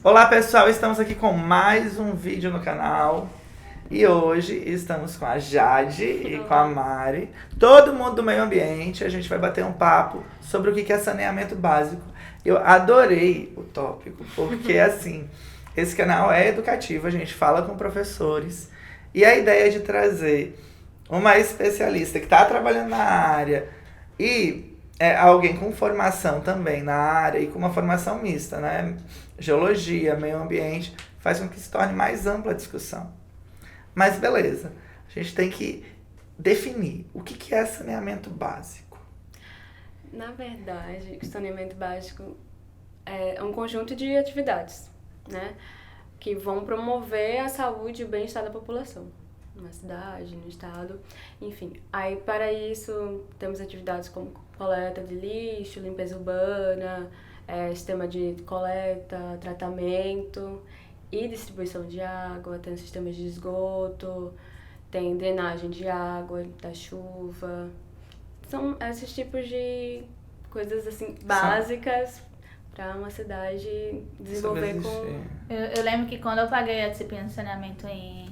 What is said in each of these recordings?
Olá pessoal, estamos aqui com mais um vídeo no canal e hoje estamos com a Jade e com a Mari, todo mundo do meio ambiente. A gente vai bater um papo sobre o que é saneamento básico. Eu adorei o tópico, porque assim, esse canal é educativo, a gente fala com professores e a ideia é de trazer uma especialista que está trabalhando na área e alguém com formação também na área e com uma formação mista, né? Geologia, meio ambiente, faz com que se torne mais ampla a discussão. Mas beleza, a gente tem que definir o que é saneamento básico. Na verdade, o saneamento básico é um conjunto de atividades, né, que vão promover a saúde e o bem-estar da população, na cidade, no estado, enfim. Aí, para isso, temos atividades como coleta de lixo, limpeza urbana, sistema de coleta, tratamento e distribuição de água, tem sistemas de esgoto, tem drenagem de água, da chuva. São esses tipos de coisas assim básicas para uma cidade desenvolver com... Eu lembro que quando eu paguei a disciplina de saneamento em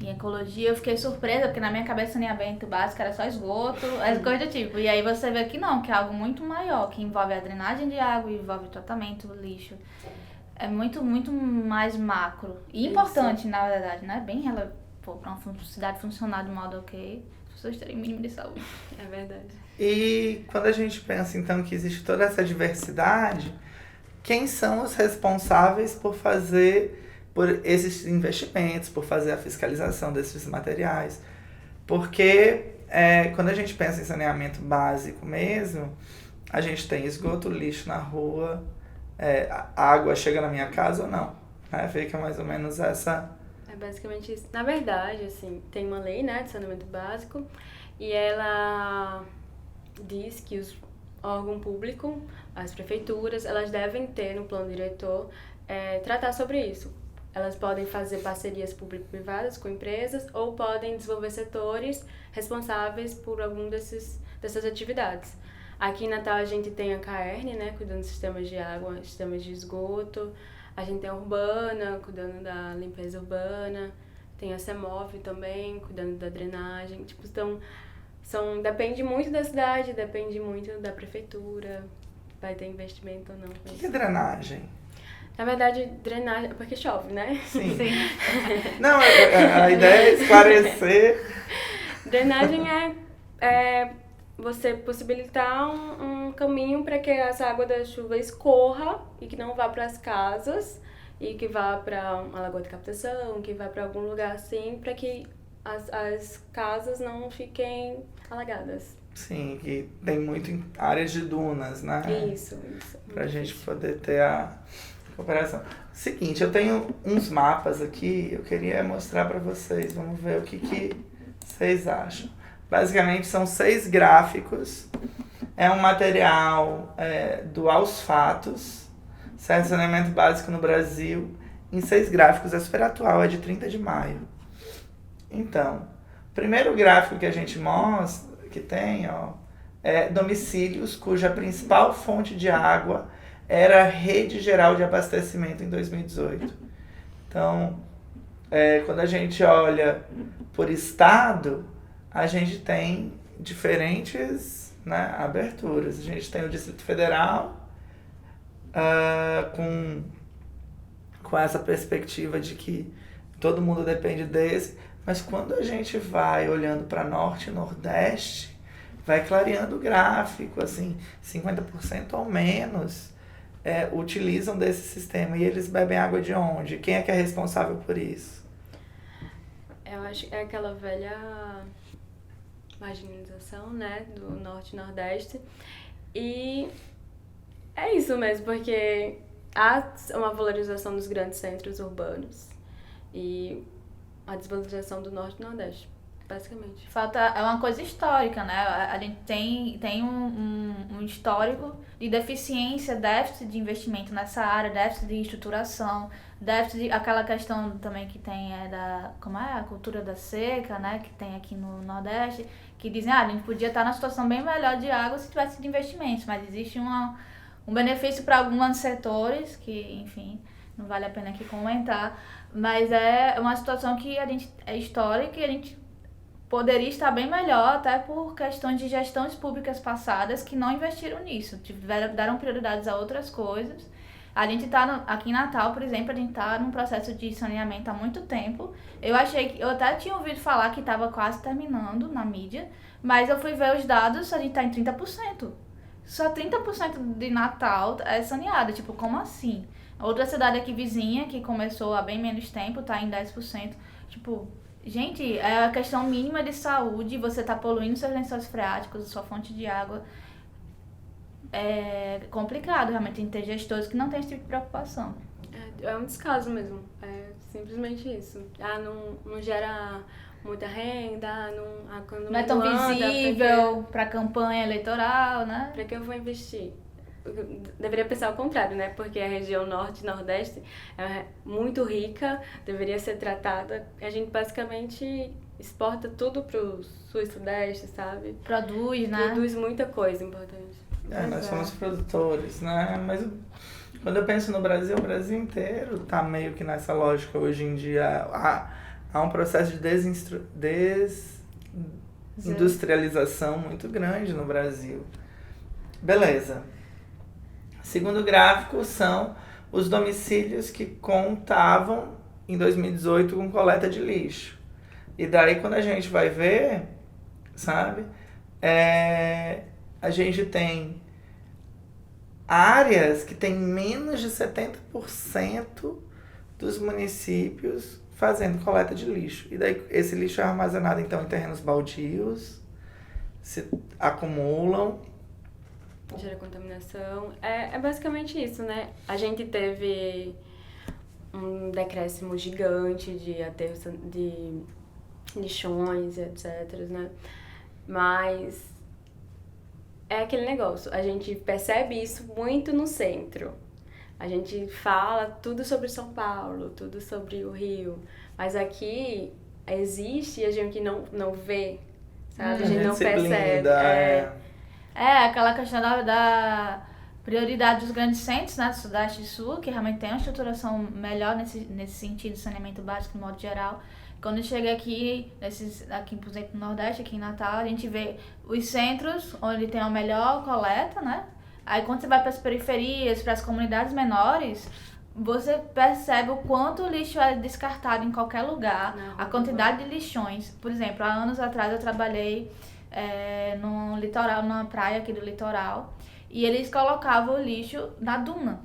ecologia, eu fiquei surpresa, porque na minha cabeça saneamento básico era só esgoto, as coisas do tipo. E aí você vê que não, que é algo muito maior, que envolve a drenagem de água, envolve o tratamento do lixo. É muito, muito mais macro. E importante, na verdade, né? Bem para uma cidade funcionar de modo ok, as pessoas terem mínimo de saúde. É verdade. E quando a gente pensa, então, que existe toda essa diversidade, quem são os responsáveis por esses investimentos, por fazer a fiscalização desses materiais? Porque quando a gente pensa em saneamento básico mesmo, a gente tem esgoto, lixo na rua, a água chega na minha casa ou não? Fica mais ou menos essa... É basicamente isso. Na verdade, assim, tem uma lei, né, de saneamento básico, e ela diz que os órgãos públicos, as prefeituras, elas devem ter no plano diretor tratar sobre isso. Elas podem fazer parcerias público-privadas com empresas ou podem desenvolver setores responsáveis por algum dessas atividades. Aqui em Natal a gente tem a CAERN, né, cuidando dos sistemas de água, sistemas de esgoto. A gente tem a Urbana, cuidando da limpeza urbana. Tem a CEMOV também, cuidando da drenagem. Tipo, então, depende muito da cidade, depende muito da prefeitura. Vai ter investimento ou não. O que é drenagem? Na verdade, drenagem é porque chove, né? Sim. Não, a ideia é esclarecer. Drenagem é você possibilitar um caminho para que essa água da chuva escorra e que não vá para as casas e que vá para uma lagoa de captação, que vá para algum lugar assim, para que as casas não fiquem alagadas. Sim, que tem muito em áreas de dunas, né? Isso. Pra gente poder ter a cooperação. Seguinte, eu tenho uns mapas aqui, eu queria mostrar para vocês. Vamos ver o que vocês acham. Basicamente são 6 gráficos. É um material do Aos Fatos, certo? Saneamento básico no Brasil, em 6 gráficos. É super atual, é de 30 de maio. Então, o primeiro gráfico que a gente mostra, que tem, é domicílios cuja principal fonte de água era a Rede Geral de Abastecimento em 2018. Então, quando a gente olha por estado, a gente tem diferentes, né, aberturas. A gente tem o Distrito Federal com essa perspectiva de que todo mundo depende desse, mas quando a gente vai olhando para Norte e Nordeste, vai clareando o gráfico, assim, 50% ou menos utilizam desse sistema. E eles bebem água de onde? Quem é que é responsável por isso? Eu acho que é aquela velha marginalização, né, do Norte e Nordeste. E é isso mesmo, porque há uma valorização dos grandes centros urbanos e a desvalorização do Norte e Nordeste, basicamente. É uma coisa histórica, né? A gente tem um histórico de deficiência, déficit de investimento nessa área, déficit de estruturação, déficit de aquela questão também que tem a cultura da seca, né? Que tem aqui no Nordeste, que dizem, a gente podia estar numa situação bem melhor de água se tivesse de investimentos, mas existe um benefício para alguns setores que, enfim, não vale a pena aqui comentar, mas é uma situação que a gente é histórica e a gente poderia estar bem melhor, até por questões de gestões públicas passadas que não investiram nisso, deram prioridades a outras coisas. A gente tá aqui em Natal, por exemplo, a gente tá num processo de saneamento há muito tempo. Eu até tinha ouvido falar que estava quase terminando na mídia, mas eu fui ver os dados, a gente tá em 30%. Só 30% de Natal é saneada, tipo, como assim? Outra cidade aqui vizinha, que começou há bem menos tempo, tá em 10%. Tipo, gente, é a questão mínima de saúde, você tá poluindo seus lençóis freáticos, sua fonte de água. É complicado, realmente, tem que ter gestores que não têm esse tipo de preocupação. É um descaso mesmo, é simplesmente isso. Não gera muita renda, quando Não é tão anda, visível para campanha eleitoral, né? Para que eu vou investir? Eu deveria pensar ao contrário, né? Porque a região norte e nordeste é muito rica, deveria ser tratada. A gente basicamente exporta tudo pro sul e sudeste, sabe? Produz, né? Produz muita coisa importante. Nós somos produtores, né? Mas quando eu penso no Brasil, o Brasil inteiro tá meio que nessa lógica hoje em dia. Há um processo de desindustrialização muito grande no Brasil. Beleza. Segundo gráfico, são os domicílios que contavam em 2018 com coleta de lixo. E daí quando a gente vai ver, sabe, a gente tem áreas que tem menos de 70% dos municípios fazendo coleta de lixo. E daí esse lixo é armazenado então em terrenos baldios, se acumulam. Gera contaminação. É basicamente isso, né? A gente teve um decréscimo gigante de aterros de lixões, etc, né? Mas é aquele negócio, a gente percebe isso muito no centro. A gente fala tudo sobre São Paulo, tudo sobre o Rio, mas aqui existe e a gente não vê, sabe? A gente não percebe. Aquela questão da prioridade dos grandes centros, né, do Sudeste e Sul, que realmente tem uma estruturação melhor nesse sentido, saneamento básico, no modo geral. Quando chega aqui, por exemplo, no Nordeste, aqui em Natal, a gente vê os centros, onde tem a melhor coleta, né? Aí quando você vai para as periferias, para as comunidades menores, você percebe o quanto o lixo é descartado em qualquer lugar, a quantidade de lixões. Por exemplo, há anos atrás eu trabalhei no litoral, numa praia aqui do litoral, e eles colocavam o lixo na duna.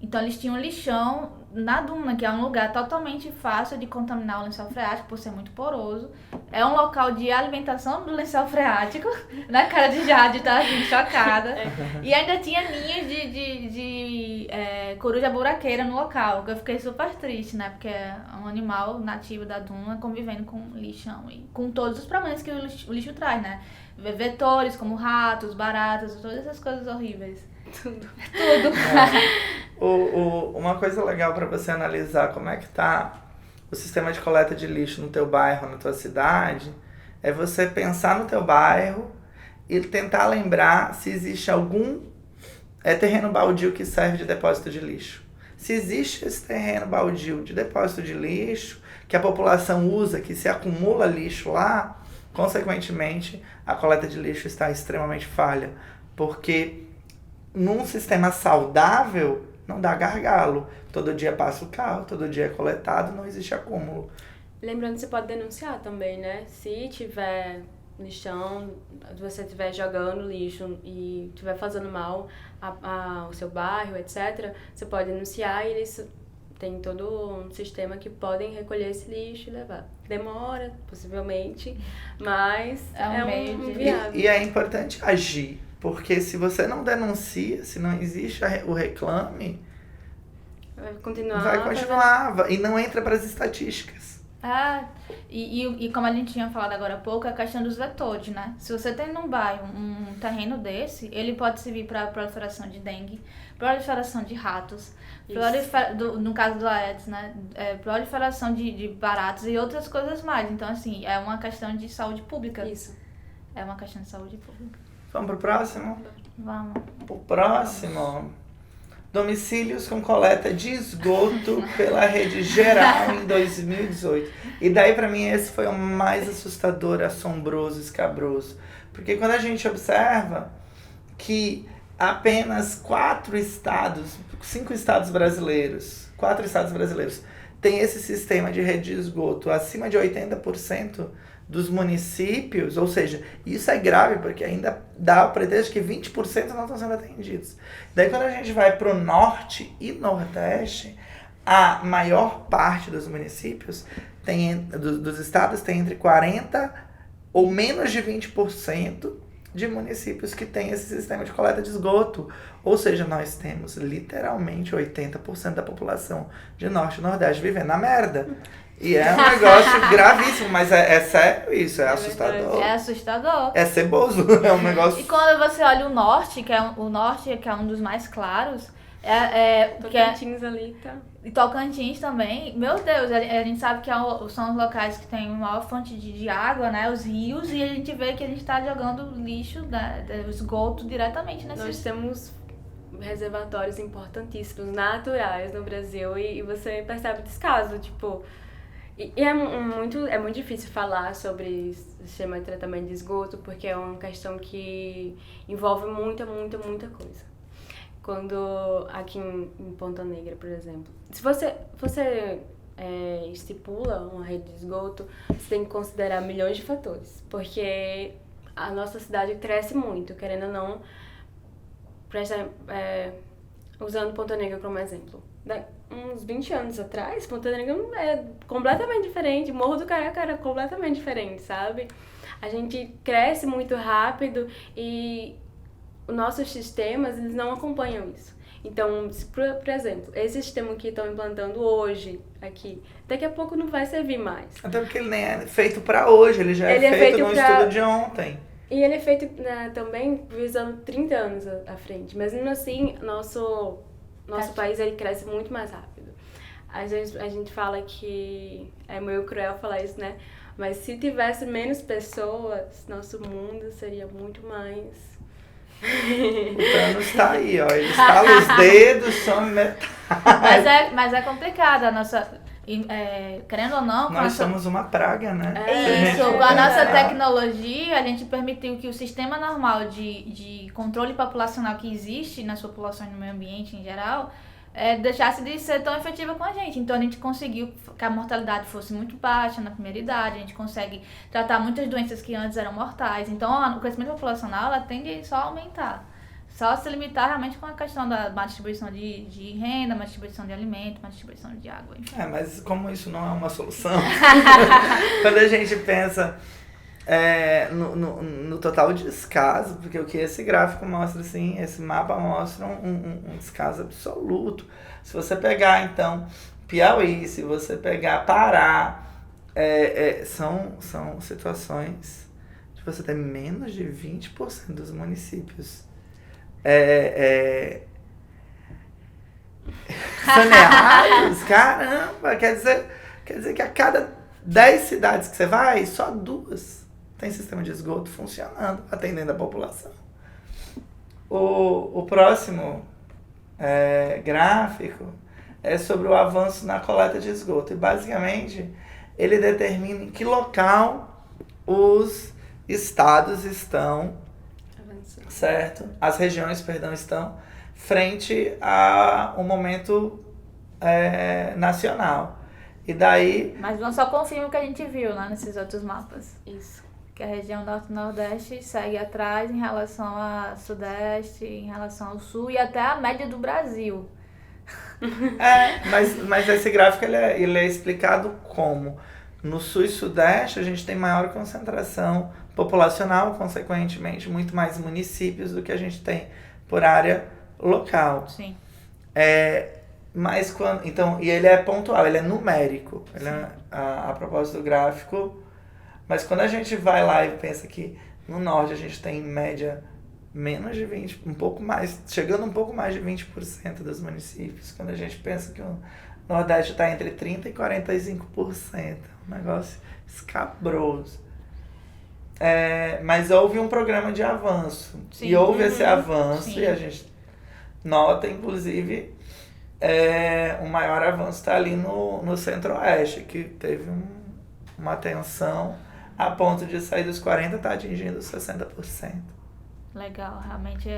Então eles tinham lixão na duna, que é um lugar totalmente fácil de contaminar o lençol freático por ser muito poroso. É um local de alimentação do lençol freático. Na cara de Jade, tá assim, chocada. E ainda tinha ninhos de coruja buraqueira no local, que eu fiquei super triste, né? Porque é um animal nativo da duna convivendo com lixão e com todos os problemas que o lixo traz, né? Vetores como ratos, baratas, todas essas coisas horríveis. Tudo. Uma coisa legal para você analisar como é que tá o sistema de coleta de lixo no teu bairro, na tua cidade, é você pensar no teu bairro e tentar lembrar se existe algum terreno baldio que serve de depósito de lixo. Se existe esse terreno baldio de depósito de lixo, que a população usa, que se acumula lixo lá, consequentemente a coleta de lixo está extremamente falha, porque num sistema saudável, não dá gargalo. Todo dia passa o carro, todo dia é coletado, não existe acúmulo. Lembrando que você pode denunciar também, né? Se tiver lixão, se você estiver jogando lixo e estiver fazendo mal ao seu bairro, etc., você pode denunciar e eles têm todo um sistema que podem recolher esse lixo e levar. Demora, possivelmente, mas é um viável. E é importante agir. Porque se você não denuncia, se não existe o reclame, vai continuar. E não entra para as estatísticas. E como a gente tinha falado agora há pouco, a questão dos vetores, né? Se você tem num bairro um terreno desse, ele pode servir para proliferação de dengue, proliferação de ratos, no caso do Aedes, né? Proliferação de baratas e outras coisas mais. Então, assim, é uma questão de saúde pública. Isso. É uma questão de saúde pública. Vamos pro próximo? Vamos. O próximo domicílios com coleta de esgoto pela rede geral em 2018. E daí, pra mim, esse foi o mais assustador, assombroso, escabroso. Porque quando a gente observa que apenas 4 estados brasileiros têm esse sistema de rede de esgoto, acima de 80% dos municípios, ou seja, isso é grave porque ainda dá o pretexto que 20% não estão sendo atendidos. Daí quando a gente vai para o norte e nordeste, a maior parte dos municípios, dos estados, tem entre 40% ou menos de 20% de municípios que têm esse sistema de coleta de esgoto. Ou seja, nós temos literalmente 80% da população de norte e nordeste vivendo na merda. E é um negócio gravíssimo, mas é sério isso, é assustador. É assustador. É ceboso, é um negócio... E quando você olha o norte, que é um dos mais claros, Tocantins ali, tá? E Tocantins também, meu Deus, a gente sabe que são os locais que tem maior fonte de água, né, os rios, e a gente vê que a gente tá jogando lixo, né, esgoto diretamente nesses... Nós temos reservatórios importantíssimos, naturais no Brasil, e você percebe o descaso, tipo... E é muito difícil falar sobre sistema de tratamento de esgoto, porque é uma questão que envolve muita coisa. Quando aqui em Ponta Negra, por exemplo, se você estipula uma rede de esgoto, você tem que considerar milhões de fatores, porque a nossa cidade cresce muito, querendo ou não, usando Ponta Negra como exemplo. Uns 20 anos atrás, Ponta Negra é completamente diferente, Morro do Caraca era completamente diferente, sabe? A gente cresce muito rápido e os nossos sistemas, eles não acompanham isso. Então, por exemplo, esse sistema que estão implantando hoje aqui, daqui a pouco não vai servir mais. Até porque ele nem é feito para hoje, ele já é feito no estudo de ontem. E ele é feito também visando 30 anos à frente. Mas mesmo assim, nosso país ele cresce muito mais rápido. A gente fala que é meio cruel falar isso, né? Mas se tivesse menos pessoas, nosso mundo seria muito mais... O Thanos tá aí, ó. Ele estala os dedos, some metade. Mas é complicado a nossa... querendo ou não... Nós somos uma praga, né? Isso, com a nossa tecnologia, a gente permitiu que o sistema normal de controle populacional que existe nas populações no meio ambiente em geral, deixasse de ser tão efetiva com a gente. Então a gente conseguiu que a mortalidade fosse muito baixa na primeira idade, a gente consegue tratar muitas doenças que antes eram mortais. Então o crescimento populacional ela tende só a aumentar. Só se limitar realmente com a questão da má distribuição de renda, má distribuição de alimento, má distribuição de água, enfim. Mas como isso não é uma solução, quando a gente pensa no total descaso, porque o que esse gráfico mostra, assim, esse mapa mostra um descaso absoluto. Se você pegar, então, Piauí, se você pegar Pará, são situações de você ter menos de 20% dos municípios saneados. Caramba, quer dizer que a cada 10 cidades que você vai, só 2 tem sistema de esgoto funcionando, atendendo a população. O próximo gráfico é sobre o avanço na coleta de esgoto. E basicamente ele determina em que local os estados estão, certo? As regiões, estão frente ao momento nacional. E daí... Mas não só confirma o que a gente viu lá nesses outros mapas. Isso. Que a região norte-nordeste segue atrás em relação ao sudeste, em relação ao sul e até a média do Brasil. Mas esse gráfico ele é explicado como no sul e sudeste a gente tem maior concentração populacional, consequentemente muito mais municípios do que a gente tem por área local. Sim. Mas então, e ele é pontual, ele é numérico, a propósito do gráfico. Mas quando a gente vai lá e pensa que no norte a gente tem em média menos de 20%, chegando um pouco mais de 20% dos municípios, quando a gente pensa que o Nordeste está entre 30% e 45%, um negócio escabroso. Mas houve um programa de avanço, sim, e houve esse avanço, sim, e a gente nota, inclusive, o maior avanço está ali no Centro-Oeste, que teve uma tensão a ponto de sair dos 40% está atingindo os 60%. Legal, realmente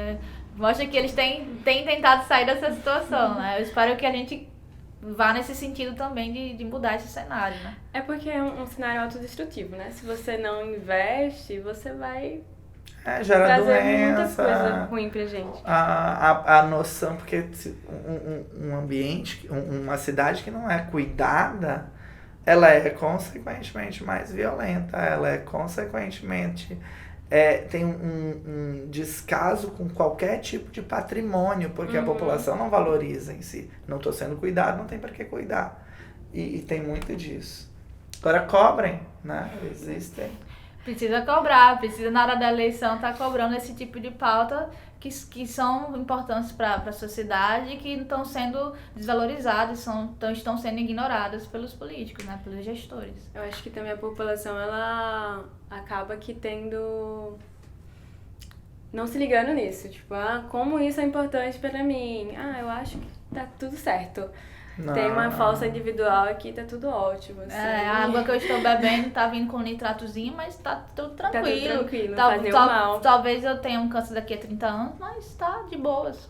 mostra que eles têm tentado sair dessa situação, né? Eu espero que a gente vá nesse sentido também de mudar esse cenário, né? É porque é um cenário autodestrutivo, né? Se você não investe, você vai Gera trazer muita doença, coisa ruim pra gente. a noção, porque um ambiente, uma cidade que não é cuidada, ela é consequentemente mais violenta, ela é consequentemente tem um descaso com qualquer tipo de patrimônio, porque a população não valoriza em si. Não estou sendo cuidado, não tem para que cuidar. E tem muito disso. Agora cobrem, né? Existem. Precisa cobrar, precisa na hora da eleição estar cobrando esse tipo de pauta que são importantes para a sociedade e que estão sendo desvalorizadas, estão sendo ignoradas pelos políticos, né, pelos gestores. Eu acho que também a população, ela acaba que não se ligando nisso, tipo, como isso é importante para mim? Eu acho que tá tudo certo. Não. Tem uma falsa individual aqui, tá tudo ótimo. Assim. A água que eu estou bebendo tá vindo com nitratozinho, mas tá tudo tranquilo. Tá tudo tranquilo, não faz nenhum mal. Talvez eu tenha um câncer daqui a 30 anos, mas tá de boas.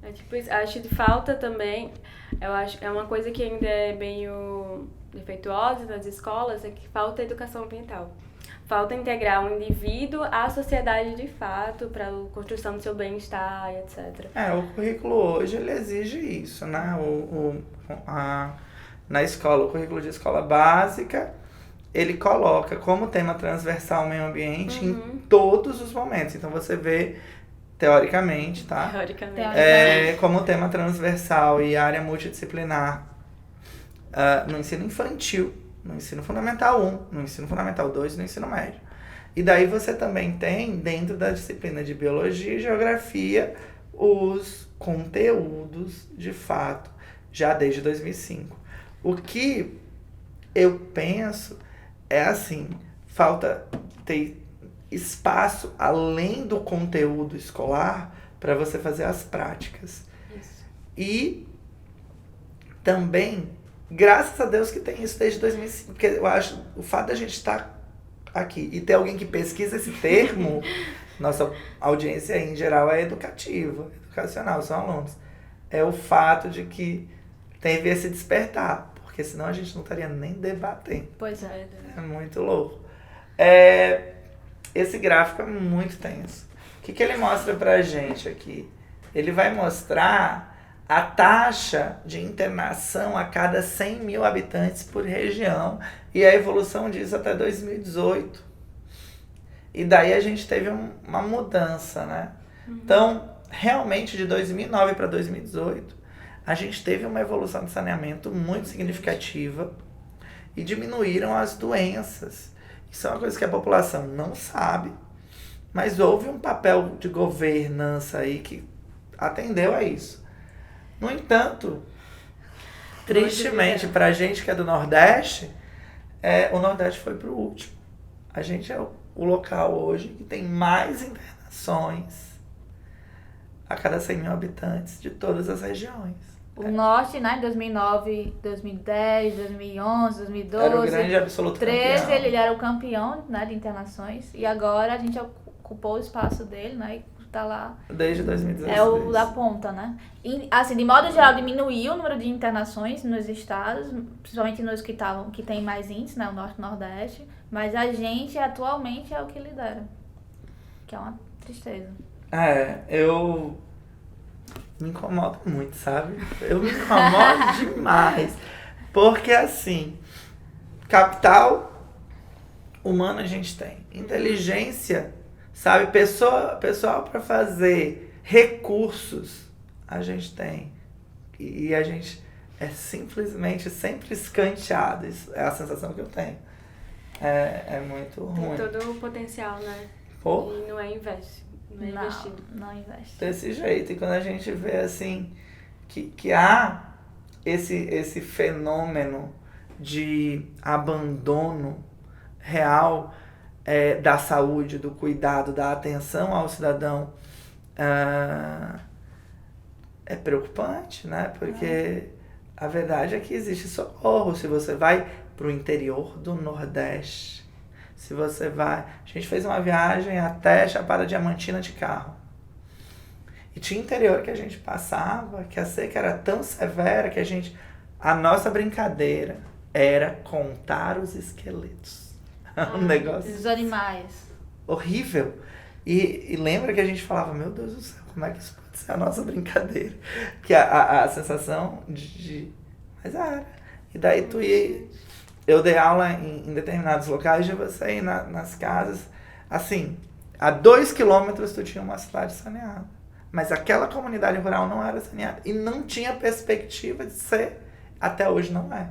É tipo isso. Acho que falta também, eu acho, é uma coisa que ainda é meio defeituosa nas escolas, é que falta educação ambiental. Falta integrar o indivíduo à sociedade de fato, para a construção do seu bem-estar, etc. O currículo hoje, ele exige isso, né? Na escola, o currículo de escola básica, ele coloca como tema transversal o meio ambiente em todos os momentos. Então, você vê, teoricamente, tá? Teoricamente. Como tema transversal e área multidisciplinar no ensino infantil, no ensino fundamental 1, no ensino fundamental 2 e no ensino médio. E daí você também tem, dentro da disciplina de biologia e geografia, os conteúdos, de fato, já desde 2005. O que eu penso é assim, falta ter espaço além do conteúdo escolar para você fazer as práticas. Isso. E também, graças a Deus que tem isso desde 2005, porque eu acho o fato da gente estar aqui e ter alguém que pesquisa esse termo, nossa audiência em geral é educativa, educacional, são alunos. É o fato de que teve esse despertar, porque senão a gente não estaria nem debatendo. Pois é. É muito louco. Esse gráfico é muito tenso. O que ele mostra pra gente aqui? Ele vai mostrar a taxa de internação a cada 100 mil habitantes por região e a evolução disso até 2018. E daí a gente teve uma mudança, né? Então, realmente, de 2009 para 2018, a gente teve uma evolução de saneamento muito significativa e diminuíram as doenças. Isso é uma coisa que a população não sabe, mas houve um papel de governança aí que atendeu a isso. No entanto, tristemente, pra gente que é do Nordeste, o Nordeste foi pro último. A gente é o local hoje que tem mais internações a cada 100 mil habitantes de todas as regiões. O Norte, né, em 2009, 2010, 2011, 2012... Era o grande absoluto 13, campeão. ele era o campeão, né, de internações. E agora a gente ocupou o espaço dele, né, e tá lá... Desde 2016. É o da ponta, né? E, assim, de modo geral, diminuiu o número de internações nos estados, principalmente nos que tem mais índice, né, o Norte e o Nordeste. Mas a gente, atualmente, é o que lidera. Que é uma tristeza. Eu me incomodo muito, sabe? Eu me incomodo demais. Porque, assim, capital humano a gente tem. Inteligência, sabe? Pessoal para fazer recursos a gente tem. E a gente é simplesmente sempre escanteado. Isso é a sensação que eu tenho. É muito ruim. Tem todo o potencial, né? Pô. E não é investido. Não investe. Desse jeito. E quando a gente vê assim que há esse fenômeno de abandono real da saúde, do cuidado, da atenção ao cidadão é preocupante, né? Porque a verdade é que existe socorro. Se você vai pro interior do Nordeste, se você vai... A gente fez uma viagem até Chapada Diamantina de carro. E tinha interior que a gente passava, que a seca era tão severa que a nossa brincadeira era contar os esqueletos. Um negócio Os animais. horrível. E lembra que a gente falava, meu Deus do céu, como é que isso pode ser a nossa brincadeira? Que a sensação Mas era. E daí tu ia... Eu dei aula em determinados locais de você ir nas casas. Assim, a 2 quilômetros tu tinha uma cidade saneada. Mas aquela comunidade rural não era saneada. E não tinha perspectiva de ser. Até hoje não é.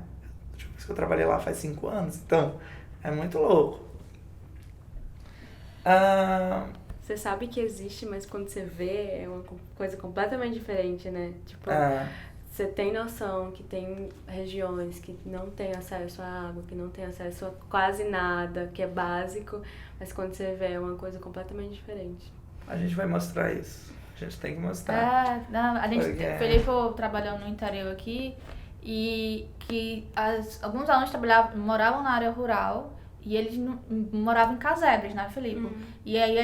Tipo, isso que eu trabalhei lá faz 5 anos. Então, é muito louco. Você sabe que existe, mas quando você vê, é uma coisa completamente diferente, né? Tipo, você tem noção que tem regiões que não tem acesso à água, que não tem acesso a quase nada, que é básico, mas quando você vê, é uma coisa completamente diferente. A gente vai mostrar isso. A gente tem que mostrar. Felipe trabalhou no interior aqui e que alguns alunos moravam na área rural e eles moravam em casebres, né, Felipe? E aí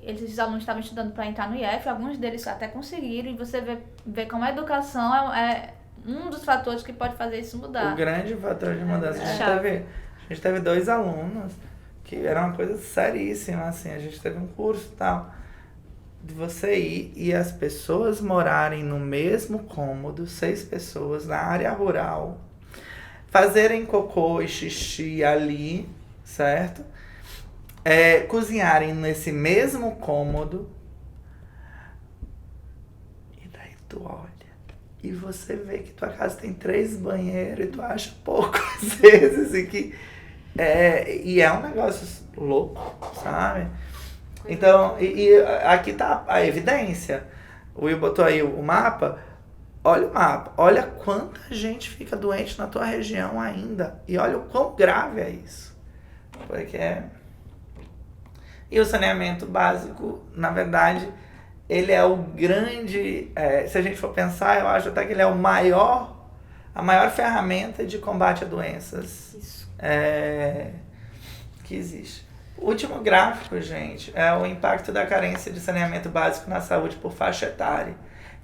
esses alunos estavam estudando para entrar no IF, alguns deles até conseguiram, e você vê como a educação é um dos fatores que pode fazer isso mudar. O grande fator de mudança. A gente teve 2 alunos que era uma coisa seríssima, assim, a gente teve um curso e tal, de você ir e as pessoas morarem no mesmo cômodo, 6 pessoas na área rural, fazerem cocô e xixi ali, certo? Cozinharem nesse mesmo cômodo. E daí tu olha e você vê que tua casa tem 3 banheiros e tu acha pouco às vezes e é um negócio louco, sabe? Então, aqui tá a evidência. O Will botou aí o mapa. Olha o mapa. Olha quanta gente fica doente na tua região ainda. E olha o quão grave é isso. Porque E o saneamento básico, na verdade, ele é o grande... se a gente for pensar, eu acho até que ele é a maior ferramenta de combate a doenças. Isso. Que existe. O último gráfico, gente, é o impacto da carência de saneamento básico na saúde por faixa etária.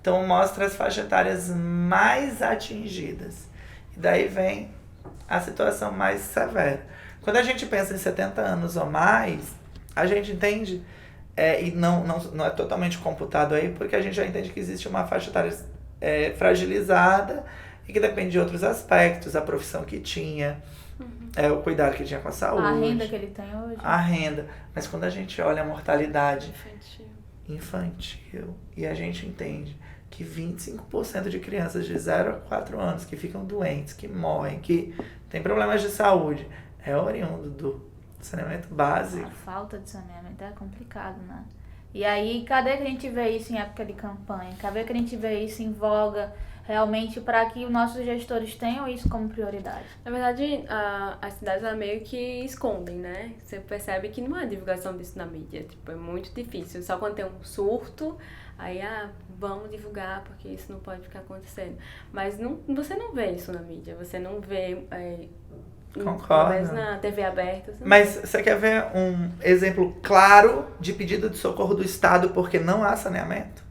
Então, mostra as faixas etárias mais atingidas. E daí vem a situação mais severa. Quando a gente pensa em 70 anos ou mais, a gente entende, e não é totalmente computado aí, porque a gente já entende que existe uma faixa etária fragilizada e que depende de outros aspectos, a profissão que tinha, o cuidado que tinha com a saúde. A renda que ele tem hoje. A renda. Mas quando a gente olha a mortalidade Infantil, e a gente entende que 25% de crianças de 0 a 4 anos que ficam doentes, que morrem, que têm problemas de saúde, é oriundo do saneamento básico. A falta de saneamento é complicado, né? E aí, cadê que a gente vê isso em época de campanha? Cadê que a gente vê isso em voga realmente para que os nossos gestores tenham isso como prioridade? Na verdade, as cidades meio que escondem, né? Você percebe que não há divulgação disso na mídia. Tipo, é muito difícil. Só quando tem um surto, aí, vamos divulgar porque isso não pode ficar acontecendo. Mas você não vê isso na mídia. Você não vê... Concordo. Na TV aberta. Mas você quer ver um exemplo claro de pedido de socorro do Estado porque não há saneamento?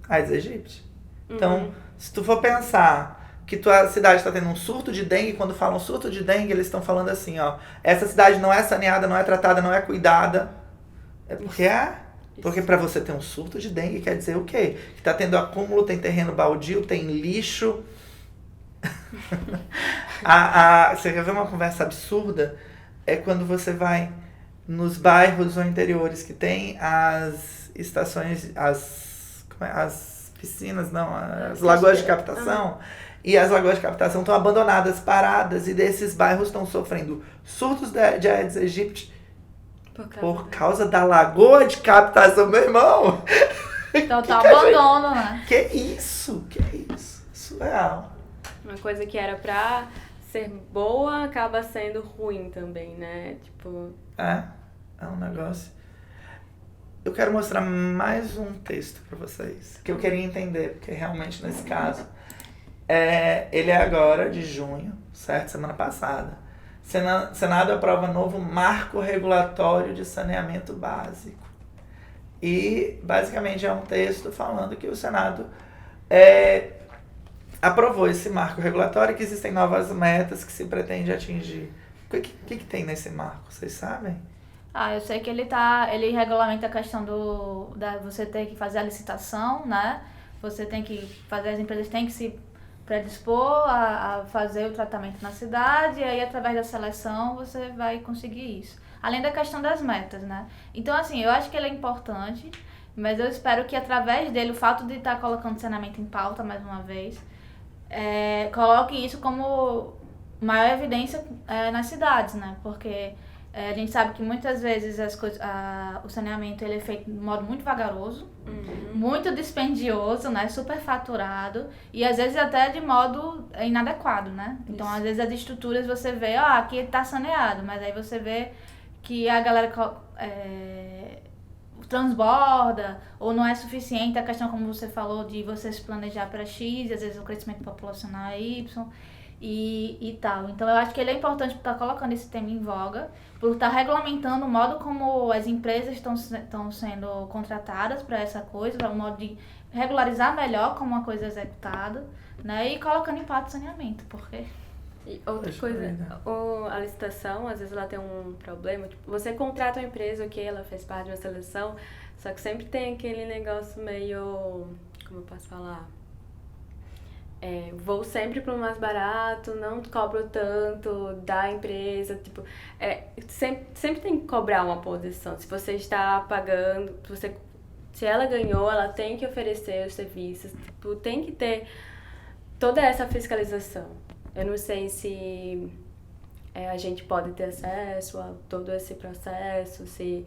Aedes aegypti. Então, se tu for pensar que tua cidade está tendo um surto de dengue, quando falam surto de dengue, eles estão falando assim, essa cidade não é saneada, não é tratada, não é cuidada. É porque Porque para você ter um surto de dengue quer dizer o quê? Que tá tendo acúmulo, tem terreno baldio, tem lixo. Você quer ver uma conversa absurda? É quando você vai nos bairros ou interiores que tem as estações, as piscinas, não, as lagoas de captação. E as lagoas de captação estão abandonadas, paradas, e desses bairros estão sofrendo surtos de Aedes aegypti por causa da lagoa de captação, meu irmão. Total abandono, né? Que isso? Surreal. Uma coisa que era pra ser boa acaba sendo ruim também, né? Tipo... É um negócio. eu quero mostrar mais um texto para vocês, que eu queria entender, porque realmente nesse caso, ele é agora de junho, certo? Semana passada. Senado aprova novo marco regulatório de saneamento básico. E, basicamente, é um texto falando que o Senado aprovou esse marco regulatório e que existem novas metas que se pretende atingir. O que tem nesse marco? Vocês sabem? Eu sei que ele regulamenta a questão você ter que fazer a licitação, né? As empresas têm que se predispor a fazer o tratamento na cidade, e aí através da seleção você vai conseguir isso. Além da questão das metas, né? Então, assim, eu acho que ele é importante, mas eu espero que através dele, o fato de estar colocando saneamento em pauta mais uma vez, coloque isso como maior evidência nas cidades, né? Porque a gente sabe que muitas vezes o saneamento ele é feito de modo muito vagaroso, muito dispendioso, né? Superfaturado e às vezes até de modo inadequado, né? Então, às vezes as estruturas você vê, aqui está saneado, mas aí você vê que a galera transborda ou não é suficiente a questão, como você falou, de você se planejar para X e às vezes o crescimento populacional é Y. E tal. Então, eu acho que ele é importante por estar colocando esse tema em voga, por estar regulamentando o modo como as empresas estão sendo contratadas para essa coisa, para o modo de regularizar melhor como uma coisa é executada, né? E colocando em pauta o saneamento, porque... E outra coisa, a licitação, às vezes ela tem um problema, tipo, você contrata uma empresa, ok, ela fez parte de uma seleção, só que sempre tem aquele negócio meio, como eu posso falar... vou sempre para o mais barato, não cobro tanto da empresa, tipo, sempre tem que cobrar uma posição. Se você está pagando, se ela ganhou, ela tem que oferecer os serviços, tipo, tem que ter toda essa fiscalização. Eu não sei se a gente pode ter acesso a todo esse processo, se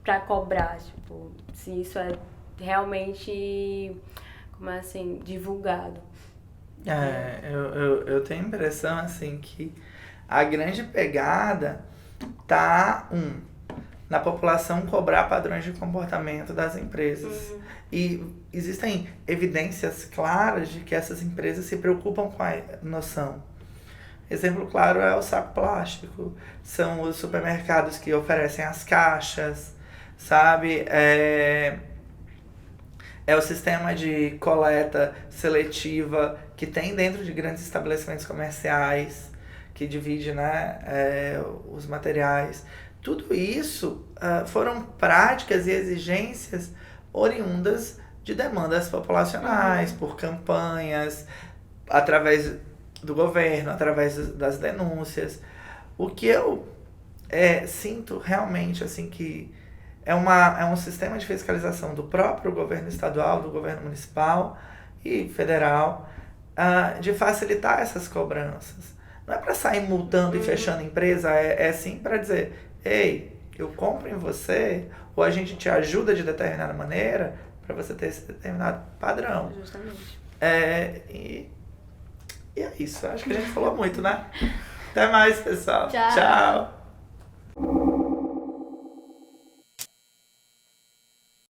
para cobrar, tipo, se isso é realmente, como é assim, divulgado. Eu tenho a impressão, assim, que a grande pegada tá, na população cobrar padrões de comportamento das empresas. E existem evidências claras de que essas empresas se preocupam com a noção. Exemplo claro é o saco plástico, são os supermercados que oferecem as caixas, sabe? É o sistema de coleta seletiva que tem dentro de grandes estabelecimentos comerciais, que divide, né, os materiais. Tudo isso foram práticas e exigências oriundas de demandas populacionais, por campanhas, através do governo, através das denúncias. O que eu sinto realmente, assim, que é um sistema de fiscalização do próprio governo estadual, do governo municipal e federal, de facilitar essas cobranças. Não é para sair multando e fechando empresa, sim para dizer, ei, eu compro em você, ou a gente te ajuda de determinada maneira para você ter esse determinado padrão. Justamente. E é isso, acho que a gente falou muito, né? Até mais, pessoal. Tchau. Tchau.